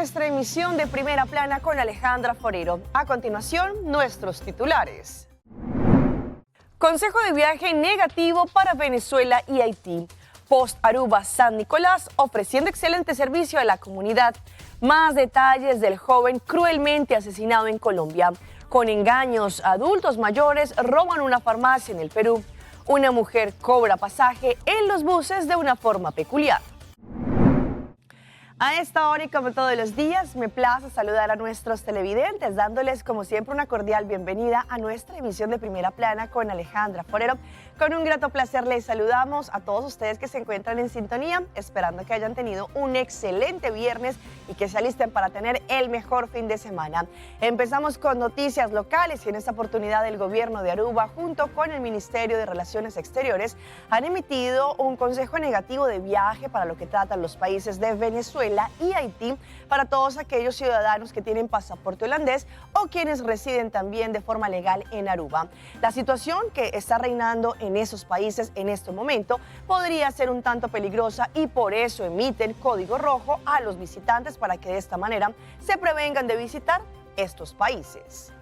nuestra emisión de Primera Plana con Alejandra Forero. A continuación, nuestros titulares. Consejo de viaje negativo para Venezuela y Haití. Post Aruba San Nicolás ofreciendo excelente servicio a la comunidad. Más detalles del joven cruelmente asesinado en Colombia. Con engaños, adultos mayores roban una farmacia en el Perú. Una mujer cobra pasaje en los buses de una forma peculiar. A esta hora y como todos los días, me place saludar a nuestros televidentes, dándoles como siempre una cordial bienvenida a nuestra emisión de Primera Plana con Alejandra Forero. Con un grato placer les saludamos a todos ustedes que se encuentran en sintonía, esperando que hayan tenido un excelente viernes y que se alisten para tener el mejor fin de semana. Empezamos con noticias locales y en esta oportunidad el gobierno de Aruba junto con el Ministerio de Relaciones Exteriores han emitido un consejo negativo de viaje para lo que tratan los países de Venezuela y Haití para todos aquellos ciudadanos que tienen pasaporte holandés o quienes residen también de forma legal en Aruba. La situación que está reinando en esos países en este momento podría ser un tanto peligrosa y por eso emiten código rojo a los visitantes para que de esta manera se prevengan de visitar estos países.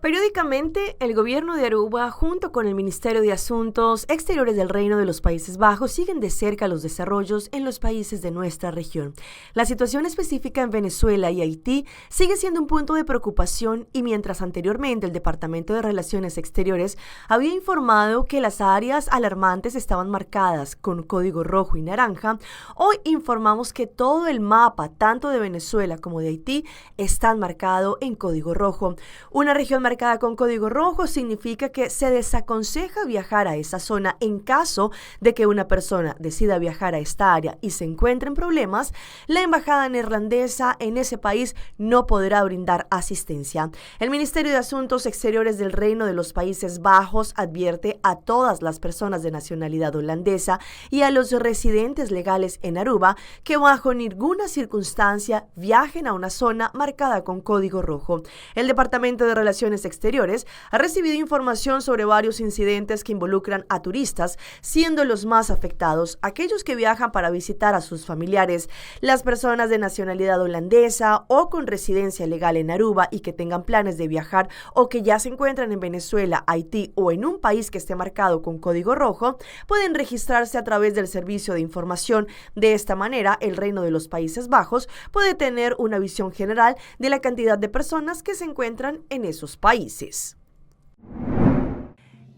Periódicamente, el gobierno de Aruba, junto con el Ministerio de Asuntos Exteriores del Reino de los Países Bajos, siguen de cerca los desarrollos en los países de nuestra región. La situación específica en Venezuela y Haití sigue siendo un punto de preocupación y mientras anteriormente el Departamento de Relaciones Exteriores había informado que las áreas alarmantes estaban marcadas con código rojo y naranja, hoy informamos que todo el mapa, tanto de Venezuela como de Haití, están marcado en código rojo. Una región marcada con código rojo significa que se desaconseja viajar a esa zona en caso de que una persona decida viajar a esta área y se encuentre en problemas. La embajada neerlandesa en ese país no podrá brindar asistencia. El Ministerio de Asuntos Exteriores del Reino de los Países Bajos advierte a todas las personas de nacionalidad holandesa y a los residentes legales en Aruba que bajo ninguna circunstancia viajen a una zona marcada con código rojo. El Departamento de Relaciones Exteriores ha recibido información sobre varios incidentes que involucran a turistas, siendo los más afectados aquellos que viajan para visitar a sus familiares. Las personas de nacionalidad holandesa o con residencia legal en Aruba y que tengan planes de viajar o que ya se encuentran en Venezuela, Haití o en un país que esté marcado con código rojo, pueden registrarse a través del servicio de información. De esta manera, el Reino de los Países Bajos puede tener una visión general de la cantidad de personas que se encuentran en esos países.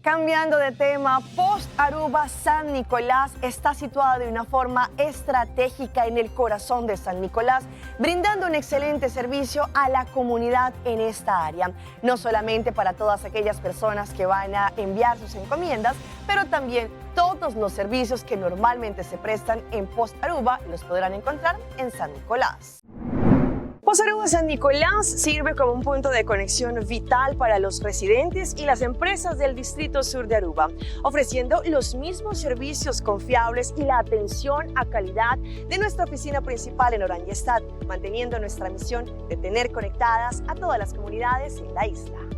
Cambiando de tema, Post Aruba San Nicolás está situada de una forma estratégica en el corazón de San Nicolás, brindando un excelente servicio a la comunidad en esta área. No solamente para todas aquellas personas que van a enviar sus encomiendas, pero también todos los servicios que normalmente se prestan en Post Aruba los podrán encontrar en San Nicolás. Post Aruba San Nicolás sirve como un punto de conexión vital para los residentes y las empresas del Distrito Sur de Aruba, ofreciendo los mismos servicios confiables y la atención a calidad de nuestra oficina principal en Oranjestad, manteniendo nuestra misión de tener conectadas a todas las comunidades en la isla.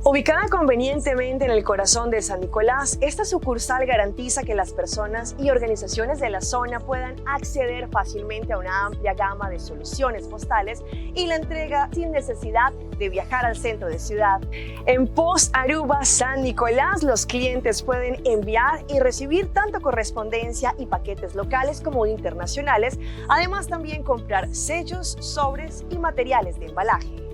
Ubicada convenientemente en el corazón de San Nicolás, esta sucursal garantiza que las personas y organizaciones de la zona puedan acceder fácilmente a una amplia gama de soluciones postales y la entrega sin necesidad de viajar al centro de ciudad. En Post Aruba San Nicolás, los clientes pueden enviar y recibir tanto correspondencia y paquetes locales como internacionales, además también comprar sellos, sobres y materiales de embalaje.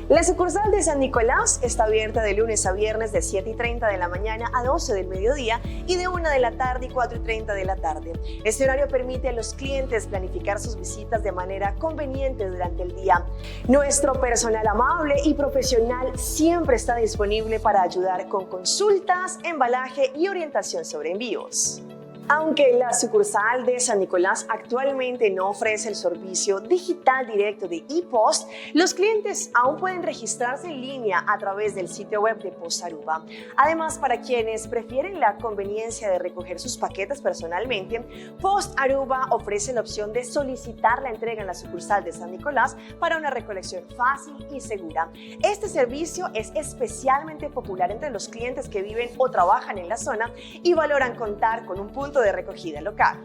La sucursal de San Nicolás está abierta de lunes a viernes de 7:30 de la mañana a 12 del mediodía y de 1 de la tarde y 4:30 de la tarde. Este horario permite a los clientes planificar sus visitas de manera conveniente durante el día. Nuestro personal amable y profesional siempre está disponible para ayudar con consultas, embalaje y orientación sobre envíos. Aunque la sucursal de San Nicolás actualmente no ofrece el servicio digital directo de ePost, los clientes aún pueden registrarse en línea a través del sitio web de Post Aruba. Además, para quienes prefieren la conveniencia de recoger sus paquetes personalmente, Post Aruba ofrece la opción de solicitar la entrega en la sucursal de San Nicolás para una recolección fácil y segura. Este servicio es especialmente popular entre los clientes que viven o trabajan en la zona y valoran contar con un punto de recogida local.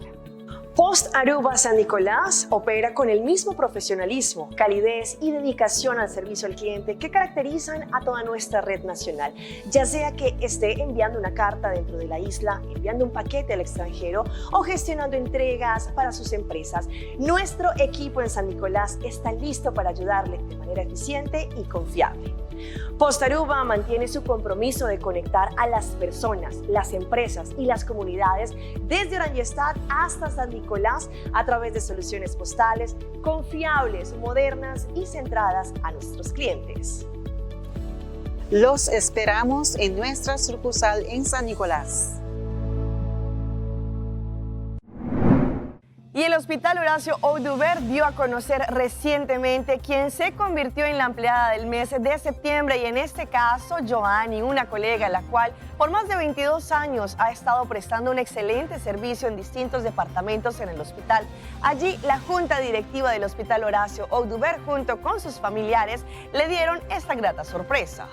Post Aruba San Nicolás opera con el mismo profesionalismo, calidez y dedicación al servicio al cliente que caracterizan a toda nuestra red nacional. Ya sea que esté enviando una carta dentro de la isla, enviando un paquete al extranjero o gestionando entregas para sus empresas, nuestro equipo en San Nicolás está listo para ayudarle de manera eficiente y confiable. Post Aruba mantiene su compromiso de conectar a las personas, las empresas y las comunidades desde Orangestad hasta San Nicolás a través de soluciones postales confiables, modernas y centradas a nuestros clientes. Los esperamos en nuestra sucursal en San Nicolás. Y el Hospital Horacio Oduber dio a conocer recientemente quién se convirtió en la empleada del mes de septiembre, y en este caso, Joanny, una colega la cual por más de 22 años ha estado prestando un excelente servicio en distintos departamentos en el hospital. Allí, la junta directiva del Hospital Horacio Oduber junto con sus familiares le dieron esta grata sorpresa.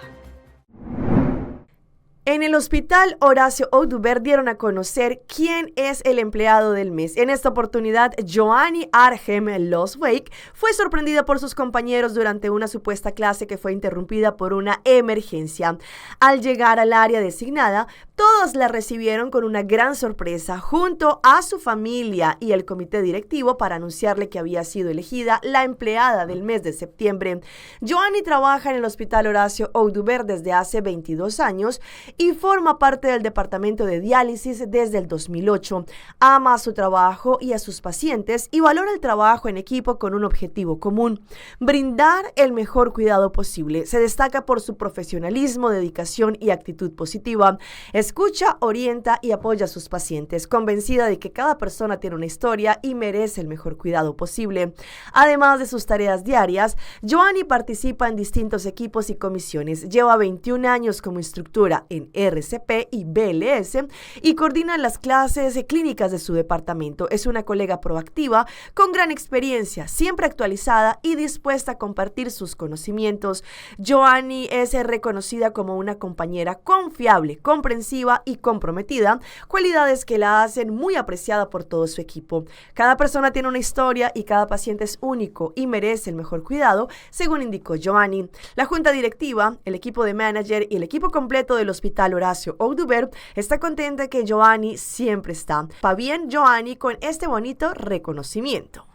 En el Hospital Horacio Oduber dieron a conocer quién es el empleado del mes. En esta oportunidad, Joanny Argem Loswake fue sorprendida por sus compañeros durante una supuesta clase que fue interrumpida por una emergencia. Al llegar al área designada, todos la recibieron con una gran sorpresa junto a su familia y el comité directivo para anunciarle que había sido elegida la empleada del mes de septiembre. Joanny trabaja en el Hospital Horacio Oduber desde hace 22 años y forma parte del departamento de diálisis desde el 2008. Ama su trabajo y a sus pacientes y valora el trabajo en equipo con un objetivo común: brindar el mejor cuidado posible. Se destaca por su profesionalismo, dedicación y actitud positiva. Escucha, orienta y apoya a sus pacientes, convencida de que cada persona tiene una historia y merece el mejor cuidado posible. Además de sus tareas diarias, Joanny participa en distintos equipos y comisiones. Lleva 21 años como instructora en RCP y BLS y coordina las clases clínicas de su departamento. Es una colega proactiva con gran experiencia, siempre actualizada y dispuesta a compartir sus conocimientos. Joanny es reconocida como una compañera confiable, comprensiva y comprometida, cualidades que la hacen muy apreciada por todo su equipo. Cada persona tiene una historia y cada paciente es único y merece el mejor cuidado, según indicó Joanny. La junta directiva, el equipo de manager y el equipo completo del Hospital Horacio Oduber está contenta que Joanny siempre está. Pa' bien Joanny con este bonito reconocimiento.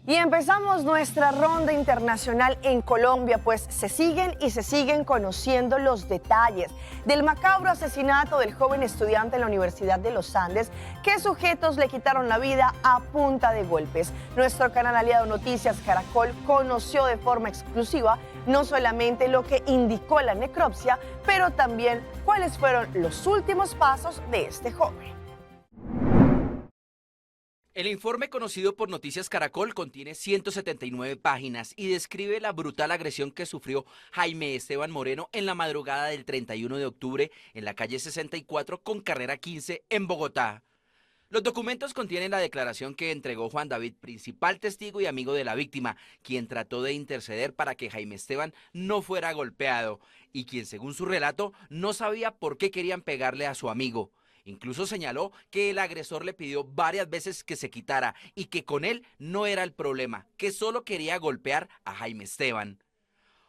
Y empezamos nuestra ronda internacional en Colombia, pues se siguen conociendo los detalles del macabro asesinato del joven estudiante en la Universidad de los Andes, que sujetos le quitaron la vida a punta de golpes. Nuestro canal aliado Noticias Caracol conoció de forma exclusiva no solamente lo que indicó la necropsia, pero también cuáles fueron los últimos pasos de este joven. El informe, conocido por Noticias Caracol, contiene 179 páginas y describe la brutal agresión que sufrió Jaime Esteban Moreno en la madrugada del 31 de octubre en la calle 64 con carrera 15 en Bogotá. Los documentos contienen la declaración que entregó Juan David, principal testigo y amigo de la víctima, quien trató de interceder para que Jaime Esteban no fuera golpeado y quien, según su relato, no sabía por qué querían pegarle a su amigo. Incluso señaló que el agresor le pidió varias veces que se quitara y que con él no era el problema, que solo quería golpear a Jaime Esteban.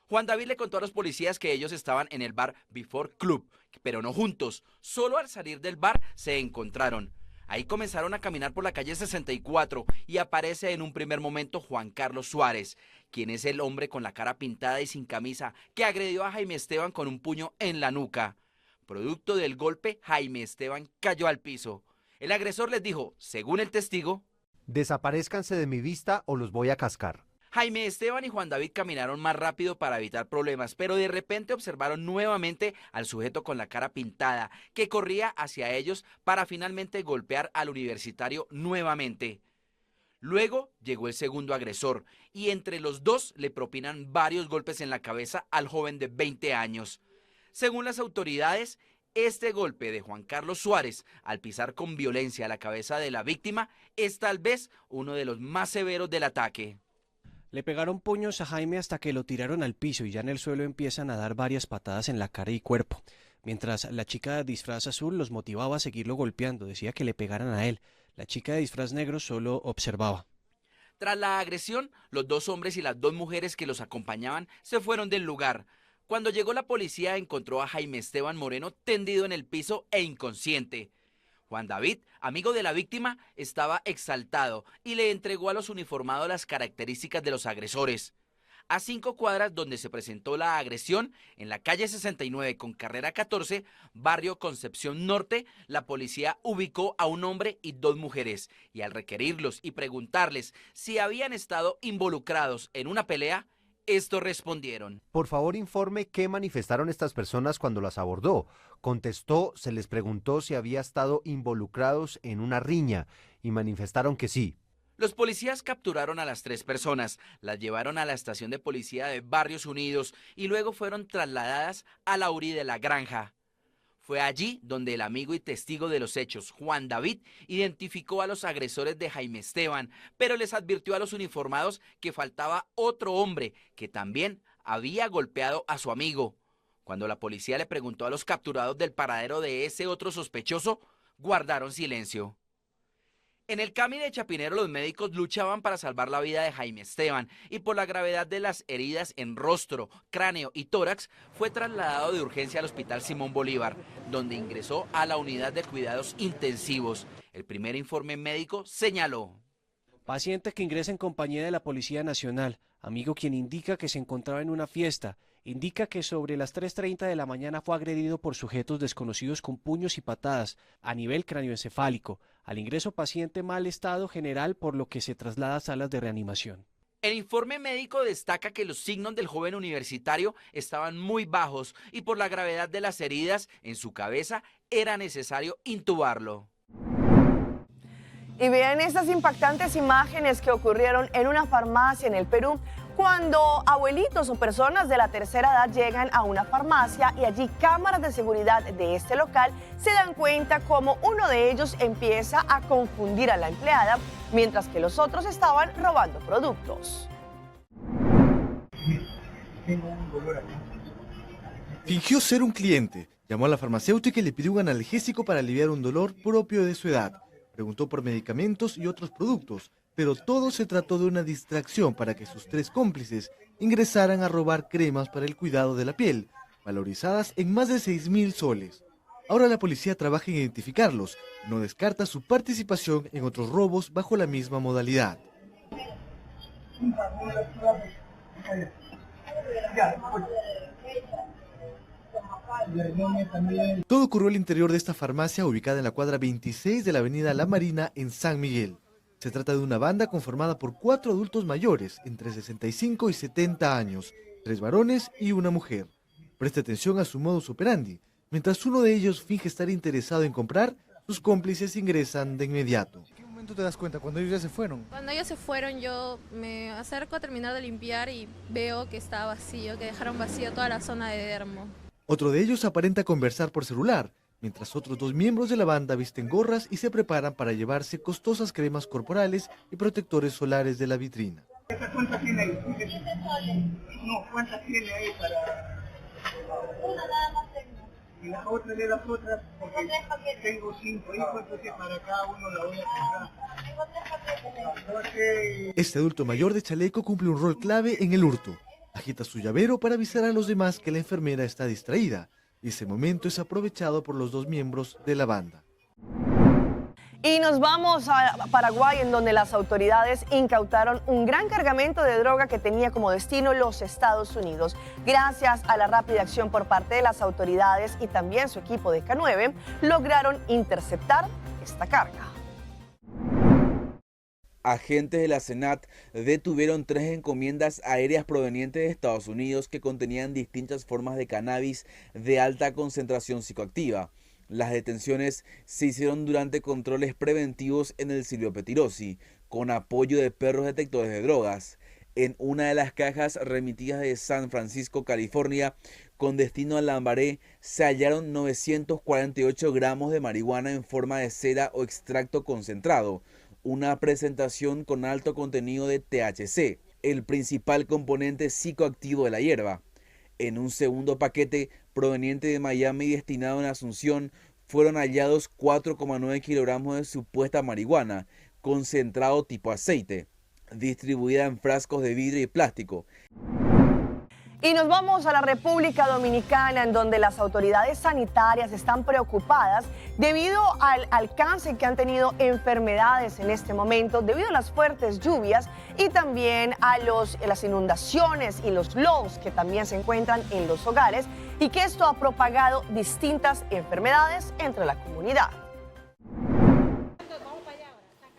Juan David le contó a los policías que ellos estaban en el bar Before Club, pero no juntos. Solo al salir del bar se encontraron. Ahí comenzaron a caminar por la calle 64 y aparece en un primer momento Juan Carlos Suárez, quien es el hombre con la cara pintada y sin camisa que agredió a Jaime Esteban con un puño en la nuca. Producto del golpe, Jaime Esteban cayó al piso. El agresor les dijo, según el testigo: desaparezcanse de mi vista o los voy a cascar. Jaime Esteban y Juan David caminaron más rápido para evitar problemas, pero de repente observaron nuevamente al sujeto con la cara pintada, que corría hacia ellos para finalmente golpear al universitario nuevamente. Luego llegó el segundo agresor y entre los dos le propinan varios golpes en la cabeza al joven de 20 años. Según las autoridades, este golpe de Juan Carlos Suárez, al pisar con violencia la cabeza de la víctima, es tal vez uno de los más severos del ataque. Le pegaron puños a Jaime hasta que lo tiraron al piso y ya en el suelo empiezan a dar varias patadas en la cara y cuerpo. mientras la chica de disfraz azul los motivaba a seguirlo golpeando, decía que le pegaran a él. La chica de disfraz negro solo observaba. Tras la agresión, los 2 hombres y las 2 mujeres que los acompañaban se fueron del lugar. Cuando llegó la policía encontró a Jaime Esteban Moreno tendido en el piso e inconsciente. Juan David, amigo de la víctima, estaba exaltado y le entregó a los uniformados las características de los agresores. A 5 cuadras donde se presentó la agresión, en la calle 69 con carrera 14, barrio Concepción Norte, la policía ubicó a un hombre y 2 mujeres, y al requerirlos y preguntarles si habían estado involucrados en una pelea, estos respondieron. Por favor, informe qué manifestaron estas personas cuando las abordó. Contestó, se les preguntó si había estado involucrados en una riña y manifestaron que sí. Los policías capturaron a las 3 personas, las llevaron a la estación de policía de Barrios Unidos y luego fueron trasladadas a la URI de La Granja. Fue allí donde el amigo y testigo de los hechos, Juan David, identificó a los agresores de Jaime Esteban, pero les advirtió a los uniformados que faltaba otro hombre que también había golpeado a su amigo. Cuando la policía le preguntó a los capturados del paradero de ese otro sospechoso, guardaron silencio. En el CAMI de Chapinero los médicos luchaban para salvar la vida de Jaime Esteban y por la gravedad de las heridas en rostro, cráneo y tórax fue trasladado de urgencia al Hospital Simón Bolívar, donde ingresó a la unidad de cuidados intensivos. El primer informe médico señaló: paciente que ingresa en compañía de la Policía Nacional, amigo quien indica que se encontraba en una fiesta, indica que sobre las 3:30 de la mañana fue agredido por sujetos desconocidos con puños y patadas a nivel cráneoencefálico. Al ingreso paciente mal estado general, por lo que se traslada a salas de reanimación. El informe médico destaca que los signos del joven universitario estaban muy bajos y por la gravedad de las heridas en su cabeza era necesario intubarlo. Y vean estas impactantes imágenes que ocurrieron en una farmacia en el Perú, cuando abuelitos o personas de la tercera edad llegan a una farmacia y allí cámaras de seguridad de este local se dan cuenta como uno de ellos empieza a confundir a la empleada, mientras que los otros estaban robando productos. Fingió ser un cliente, llamó a la farmacéutica y le pidió un analgésico para aliviar un dolor propio de su edad. Preguntó por medicamentos y otros productos, pero todo se trató de una distracción para que sus 3 cómplices ingresaran a robar cremas para el cuidado de la piel, valorizadas en más de 6.000 soles. Ahora la policía trabaja en identificarlos, no descarta su participación en otros robos bajo la misma modalidad. Todo ocurrió al interior de esta farmacia ubicada en la cuadra 26 de la avenida La Marina en San Miguel. Se trata de una banda conformada por 4 adultos mayores, entre 65 y 70 años, 3 varones y una mujer. Preste atención a su modus operandi. Mientras uno de ellos finge estar interesado en comprar, sus cómplices ingresan de inmediato. ¿En qué momento te das cuenta? ¿Cuando ellos ya se fueron? Cuando ellos se fueron, yo me acerco a terminar de limpiar y veo que está vacío, que dejaron vacío toda la zona de dermo. Otro de ellos aparenta conversar por celular, mientras otros 2 miembros de la banda visten gorras y se preparan para llevarse costosas cremas corporales y protectores solares de la vitrina. ¿Cuántas tiene ahí? No, ¿cuántas tiene ahí para...? Una nada más tengo. Y las otras de las otras, porque tengo 5 hijos, entonces para cada uno la voy a comprar. Tengo 3 paquetes. Este adulto mayor de chaleco cumple un rol clave en el hurto. Agita su llavero para avisar a los demás que la enfermera está distraída, y ese momento es aprovechado por los 2 miembros de la banda. Y nos vamos a Paraguay, en donde las autoridades incautaron un gran cargamento de droga que tenía como destino los Estados Unidos. Gracias a la rápida acción por parte de las autoridades y también su equipo de K9, lograron interceptar esta carga. Agentes de la SENAT detuvieron 3 encomiendas aéreas provenientes de Estados Unidos que contenían distintas formas de cannabis de alta concentración psicoactiva. Las detenciones se hicieron durante controles preventivos en el Silvio Petirosi, con apoyo de perros detectores de drogas. En una de las cajas remitidas de San Francisco, California, con destino a Lambaré, se hallaron 948 gramos de marihuana en forma de cera o extracto concentrado, una presentación con alto contenido de THC, el principal componente psicoactivo de la hierba. En un segundo paquete proveniente de Miami y destinado en Asunción, fueron hallados 4,9 kilogramos de supuesta marihuana, concentrado tipo aceite, distribuida en frascos de vidrio y plástico. Y nos vamos a la República Dominicana, en donde las autoridades sanitarias están preocupadas debido al alcance que han tenido enfermedades en este momento, debido a las fuertes lluvias y también a las inundaciones y los lodos que también se encuentran en los hogares, y que esto ha propagado distintas enfermedades entre la comunidad.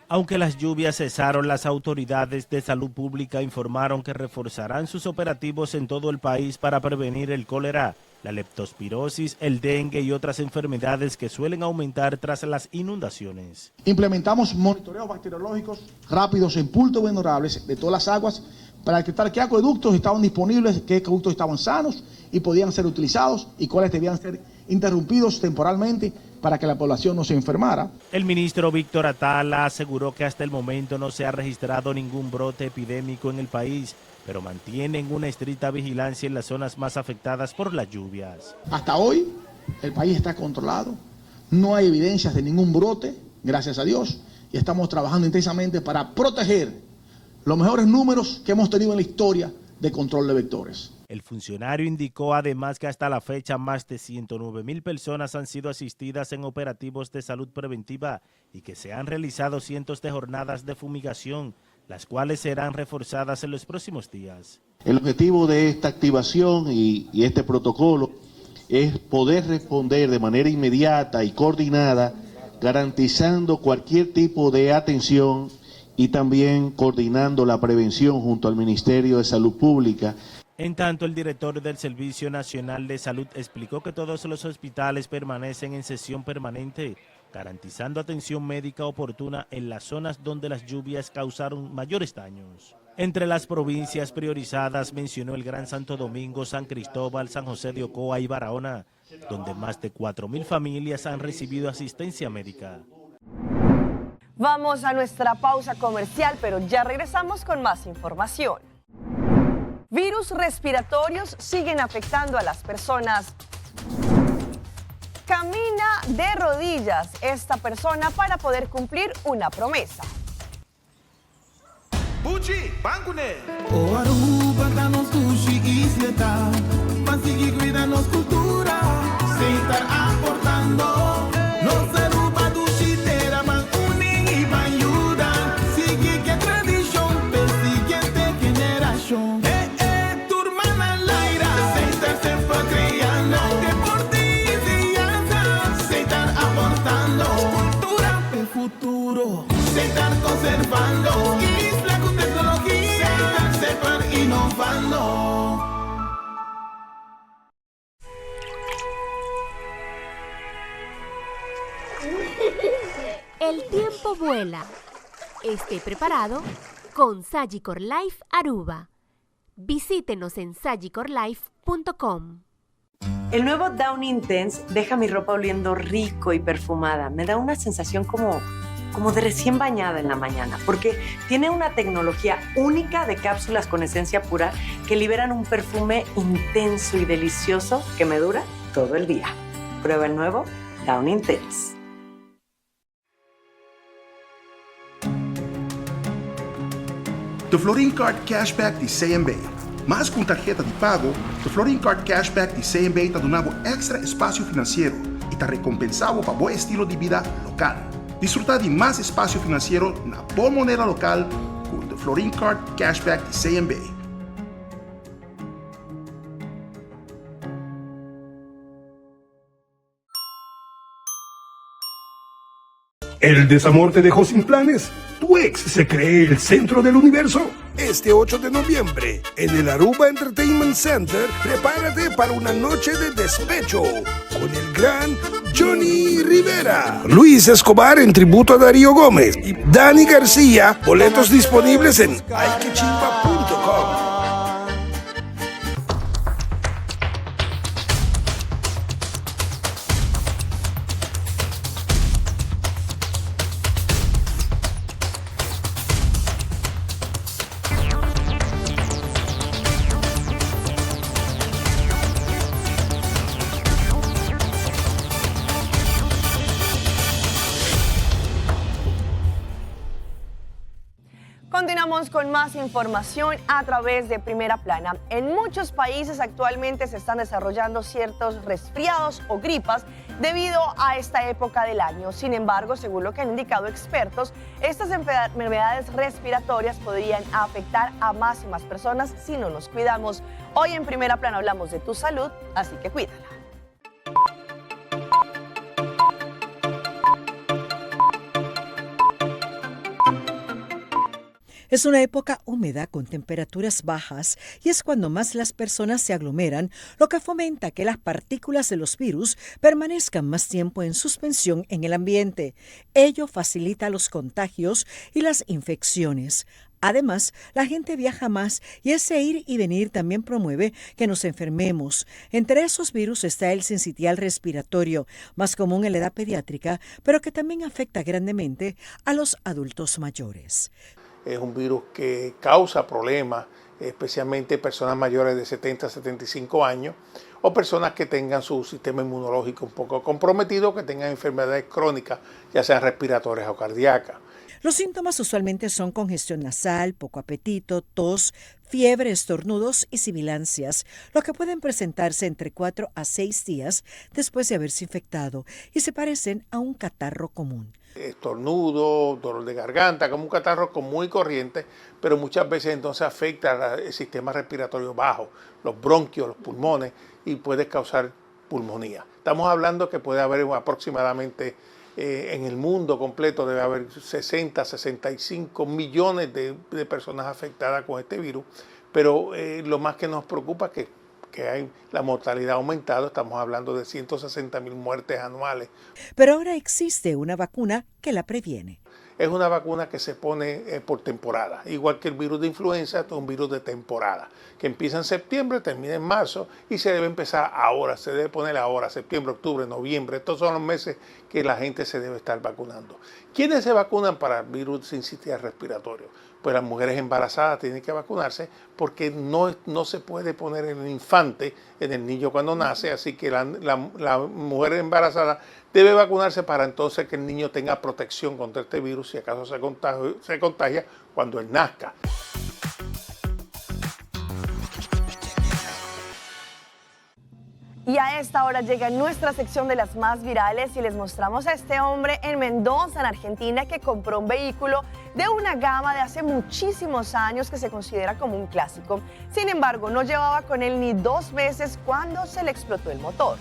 Aunque las lluvias cesaron, las autoridades de salud pública informaron que reforzarán sus operativos en todo el país para prevenir el cólera, la leptospirosis, el dengue y otras enfermedades que suelen aumentar tras las inundaciones. Implementamos monitoreos bacteriológicos rápidos en puntos vulnerables de todas las aguas para detectar qué acueductos estaban disponibles, qué acueductos estaban sanos y podían ser utilizados y cuáles debían ser interrumpidos temporalmente para que la población no se enfermara. El ministro Víctor Atala aseguró que hasta el momento no se ha registrado ningún brote epidémico en el país, pero mantienen una estricta vigilancia en las zonas más afectadas por las lluvias. Hasta hoy el país está controlado, no hay evidencias de ningún brote, gracias a Dios, y estamos trabajando intensamente para proteger los mejores números que hemos tenido en la historia de control de vectores. El funcionario indicó además que hasta la fecha más de 109,000 personas han sido asistidas en operativos de salud preventiva y que se han realizado cientos de jornadas de fumigación, las cuales serán reforzadas en los próximos días. El objetivo de esta activación y este protocolo es poder responder de manera inmediata y coordinada, garantizando cualquier tipo de atención y también coordinando la prevención junto al Ministerio de Salud Pública. En tanto, el director del Servicio Nacional de Salud explicó que todos los hospitales permanecen en sesión permanente, garantizando atención médica oportuna en las zonas donde las lluvias causaron mayores daños. Entre las provincias priorizadas mencionó el Gran Santo Domingo, San Cristóbal, San José de Ocoa y Barahona, donde más de 4,000 familias han recibido asistencia médica. Vamos a nuestra pausa comercial, pero ya regresamos con más información. Virus respiratorios siguen afectando a las personas. Camina de rodillas esta persona para poder cumplir una promesa. Buchi, Banguné. O Aruba, danos sushi y sieta. Pasigi, cuidanos cultura. Se están aportando. Los Aruba, dushi, tera, man, unen y van ayudan. Sigue que tradición, de siguiente generación. Tu hermana Laira. Se están siempre creando. Deporte y enseñanza. Se están aportando. Cultura del futuro. Se están conservando. El tiempo vuela. Esté preparado con Sagicor Life Aruba. Visítenos en sagicorlife.com. El nuevo Down Intense deja mi ropa oliendo rico y perfumada. Me da una sensación como de recién bañada en la mañana, porque tiene una tecnología única de cápsulas con esencia pura que liberan un perfume intenso y delicioso que me dura todo el día. Prueba el nuevo Down Intense. The Florin Card Cashback de CMB. Mas com tarjeta de pago, o Florin Card Cashback de CMB está dando extra espaço financeiro e está recompensado para bom estilo de vida local. Disfrutar de más espacio financiero na boa moneda local con The Florin Card Cashback de CMB. ¿El desamor te dejó sin planes? ¿Tu ex se cree el centro del universo? Este 8 de noviembre, en el Aruba Entertainment Center, prepárate para una noche de despecho con el gran Johnny Rivera, Luis Escobar en tributo a Darío Gómez y Dani García. Boletos disponibles en ayquechimba.com. Continuamos con más información a través de Primera Plana. En muchos países actualmente se están desarrollando ciertos resfriados o gripas debido a esta época del año. Sin embargo, según lo que han indicado expertos, estas enfermedades respiratorias podrían afectar a más y más personas si no nos cuidamos. Hoy en Primera Plana hablamos de tu salud, así que cuídala. Es una época húmeda con temperaturas bajas y es cuando más las personas se aglomeran, lo que fomenta que las partículas de los virus permanezcan más tiempo en suspensión en el ambiente. Ello facilita los contagios y las infecciones. Además, la gente viaja más y ese ir y venir también promueve que nos enfermemos. Entre esos virus está el sincitial respiratorio, más común en la edad pediátrica, pero que también afecta grandemente a los adultos mayores. Es un virus que causa problemas, especialmente personas mayores de 70 a 75 años o personas que tengan su sistema inmunológico un poco comprometido, que tengan enfermedades crónicas, ya sean respiratorias o cardíacas. Los síntomas usualmente son congestión nasal, poco apetito, tos, fiebre, estornudos y sibilancias, lo que pueden presentarse entre 4 a 6 días después de haberse infectado y se parecen a un catarro común. Estornudo, dolor de garganta, como un catarro común y corriente, pero muchas veces entonces afecta el sistema respiratorio bajo, los bronquios, los pulmones y puede causar pulmonía. Estamos hablando que puede haber aproximadamente en el mundo completo debe haber 60, 65 millones de personas afectadas con este virus, pero lo más que nos preocupa es que hay la mortalidad aumentado, estamos hablando de 160,000 muertes anuales. Pero ahora existe una vacuna que la previene. Es una vacuna que se pone por temporada, igual que el virus de influenza, es un virus de temporada, que empieza en septiembre, termina en marzo y se debe empezar ahora, se debe poner ahora, septiembre, octubre, noviembre, estos son los meses que la gente se debe estar vacunando. ¿Quiénes se vacunan para el virus sincitial respiratorio? Pues las mujeres embarazadas tienen que vacunarse porque no se puede poner en el infante, en el niño cuando nace, así que la mujer embarazada debe vacunarse para entonces que el niño tenga protección contra este virus si acaso se contagia cuando él nazca. Y a esta hora llega nuestra sección de las más virales y les mostramos a este hombre en Mendoza, en Argentina, que compró un vehículo de una gama de hace muchísimos años que se considera como un clásico. Sin embargo, no llevaba con él ni 2 meses cuando se le explotó el motor.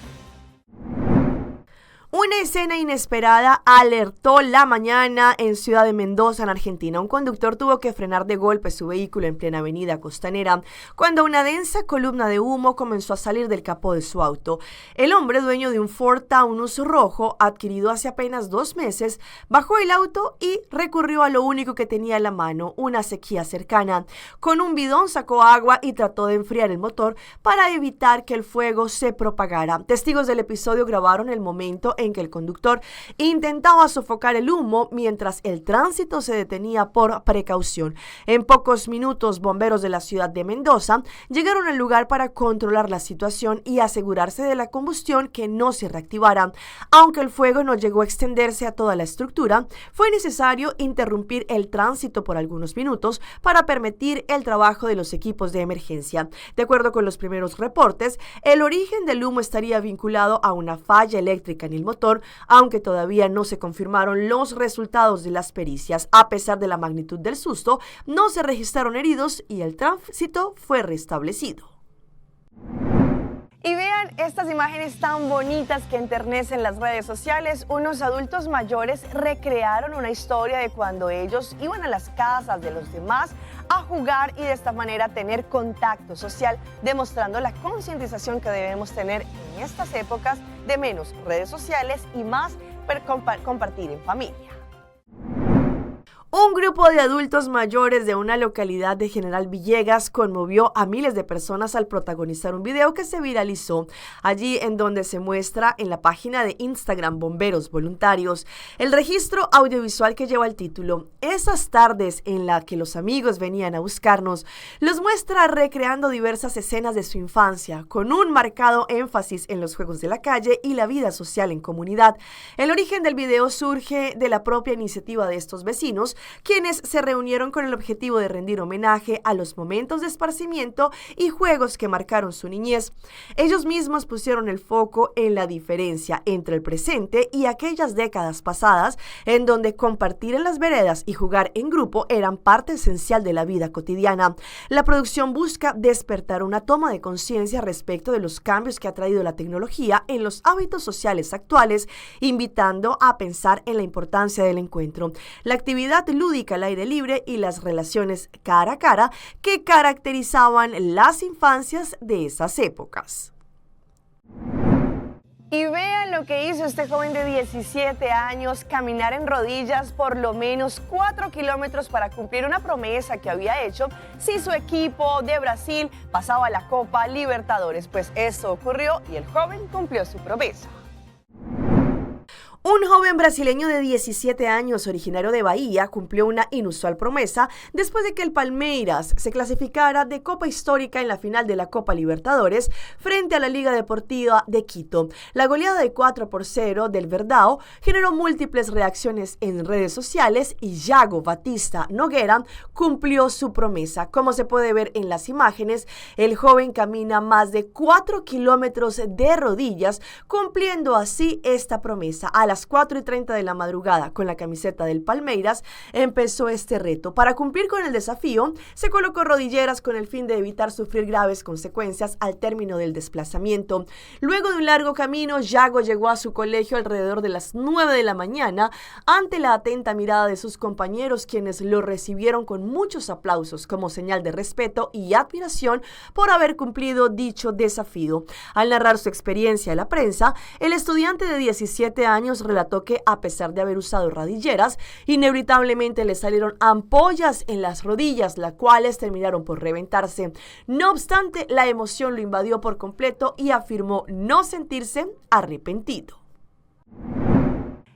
Una escena inesperada alertó la mañana en Ciudad de Mendoza, en Argentina. Un conductor tuvo que frenar de golpe su vehículo en plena avenida costanera cuando una densa columna de humo comenzó a salir del capó de su auto. El hombre, dueño de un Ford Taunus rojo adquirido hace apenas 2 meses, bajó el auto y recurrió a lo único que tenía en la mano, una sequía cercana. Con un bidón sacó agua y trató de enfriar el motor para evitar que el fuego se propagara. Testigos del episodio grabaron el momento en que el conductor intentaba sofocar el humo mientras el tránsito se detenía por precaución. En pocos minutos, bomberos de la ciudad de Mendoza llegaron al lugar para controlar la situación y asegurarse de la combustión que no se reactivara. Aunque el fuego no llegó a extenderse a toda la estructura, fue necesario interrumpir el tránsito por algunos minutos para permitir el trabajo de los equipos de emergencia. De acuerdo con los primeros reportes, el origen del humo estaría vinculado a una falla eléctrica en el motor, aunque todavía no se confirmaron los resultados de las pericias. A pesar de la magnitud del susto, no se registraron heridos y el tránsito fue restablecido. Y vean estas imágenes tan bonitas que enternecen las redes sociales. Unos adultos mayores recrearon una historia de cuando ellos iban a las casas de los demás a jugar y de esta manera tener contacto social, demostrando la concientización que debemos tener en estas épocas de menos redes sociales y más compartir en familia. Un grupo de adultos mayores de una localidad de General Villegas conmovió a miles de personas al protagonizar un video que se viralizó allí, en donde se muestra en la página de Instagram Bomberos Voluntarios el registro audiovisual que lleva el título "Esas tardes en las que los amigos venían a buscarnos". Los muestra recreando diversas escenas de su infancia, con un marcado énfasis en los juegos de la calle y la vida social en comunidad. El origen del video surge de la propia iniciativa de estos vecinos, quienes se reunieron con el objetivo de rendir homenaje a los momentos de esparcimiento y juegos que marcaron su niñez. Ellos mismos pusieron el foco en la diferencia entre el presente y aquellas décadas pasadas, en donde compartir en las veredas y jugar en grupo eran parte esencial de la vida cotidiana. La producción busca despertar una toma de conciencia respecto de los cambios que ha traído la tecnología en los hábitos sociales actuales, invitando a pensar en la importancia del encuentro, la actividad lúdica al aire libre y las relaciones cara a cara que caracterizaban las infancias de esas épocas. Y vean lo que hizo este joven de 17 años, caminar en rodillas por lo menos 4 kilómetros para cumplir una promesa que había hecho si su equipo de Brasil pasaba la Copa Libertadores. Pues eso ocurrió y el joven cumplió su promesa. Un joven brasileño de 17 años, originario de Bahía, cumplió una inusual promesa después de que el Palmeiras se clasificara de Copa Histórica en la final de la Copa Libertadores frente a la Liga Deportiva de Quito. La goleada de 4-0 del Verdão generó múltiples reacciones en redes sociales y Yago Batista Nogueira cumplió su promesa. Como se puede ver en las imágenes, el joven camina más de 4 kilómetros de rodillas, cumpliendo así esta promesa. A las 4:30 de la madrugada, con la camiseta del Palmeiras, empezó este reto. Para cumplir con el desafío, se colocó rodilleras con el fin de evitar sufrir graves consecuencias al término del desplazamiento. Luego de un largo camino, Yago llegó a su colegio alrededor de las 9 de la mañana, ante la atenta mirada de sus compañeros, quienes lo recibieron con muchos aplausos como señal de respeto y admiración por haber cumplido dicho desafío. Al narrar su experiencia a la prensa, el estudiante de 17 años relató que, a pesar de haber usado rodilleras, inevitablemente le salieron ampollas en las rodillas, las cuales terminaron por reventarse. No obstante, la emoción lo invadió por completo y afirmó no sentirse arrepentido.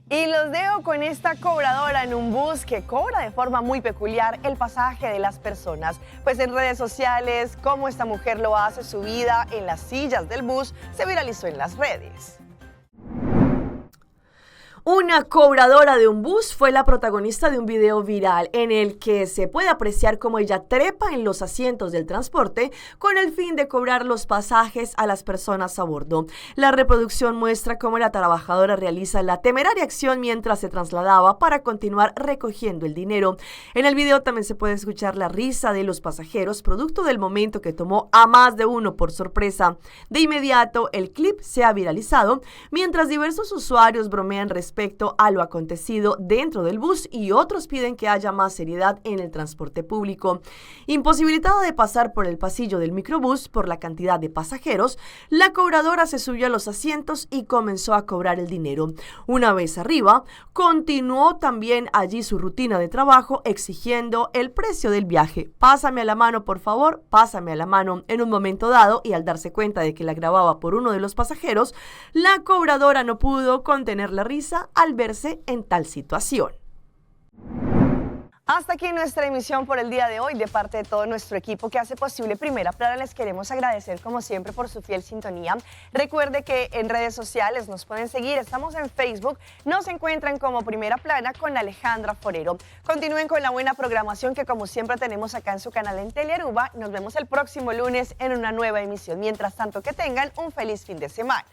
Y los dejo con esta cobradora en un bus que cobra de forma muy peculiar el pasaje de las personas. Pues en redes sociales, cómo esta mujer lo hace subida en las sillas del bus, se viralizó en las redes. Una cobradora de un bus fue la protagonista de un video viral en el que se puede apreciar cómo ella trepa en los asientos del transporte con el fin de cobrar los pasajes a las personas a bordo. La reproducción muestra cómo la trabajadora realiza la temeraria acción mientras se trasladaba para continuar recogiendo el dinero. En el video también se puede escuchar la risa de los pasajeros, producto del momento que tomó a más de uno por sorpresa. De inmediato, el clip se ha viralizado, mientras diversos usuarios bromean respecto a lo acontecido dentro del bus y otros piden que haya más seriedad en el transporte público. Imposibilitada de pasar por el pasillo del microbús por la cantidad de pasajeros, la cobradora se subió a los asientos y comenzó a cobrar el dinero. Una vez arriba, continuó también allí su rutina de trabajo exigiendo el precio del viaje. Pásame a la mano, por favor, pásame a la mano. En un momento dado, y al darse cuenta de que la grababa por uno de los pasajeros, la cobradora no pudo contener la risa al verse en tal situación. Hasta aquí nuestra emisión por el día de hoy. De parte de todo nuestro equipo que hace posible Primera Plana, les queremos agradecer como siempre por su fiel sintonía. Recuerde que en redes sociales nos pueden seguir, estamos en Facebook, nos encuentran como Primera Plana con Alejandra Forero. Continúen con la buena programación que como siempre tenemos acá en su canal en Telearuba. Nos vemos el próximo lunes en una nueva emisión. Mientras tanto, que tengan un feliz fin de semana.